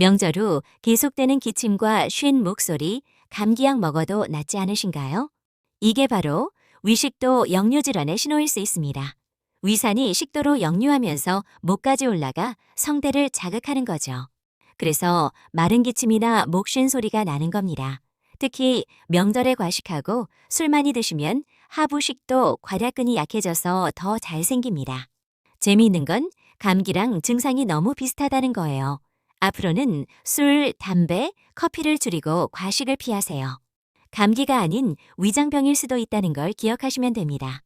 명절 후 계속되는 기침과 쉰 목소리, 감기약 먹어도 낫지 않으신가요? 이게 바로 위식도 역류질환의 신호일 수 있습니다. 위산이 식도로 역류하면서 목까지 올라가 성대를 자극하는 거죠. 그래서 마른 기침이나 목 쉰 소리가 나는 겁니다. 특히 명절에 과식하고 술 많이 드시면 하부식도 괄약근이 약해져서 더 잘 생깁니다. 재미있는 건 감기랑 증상이 너무 비슷하다는 거예요. 앞으로는 술, 담배, 커피를 줄이고 과식을 피하세요. 감기가 아닌 위장병일 수도 있다는 걸 기억하시면 됩니다.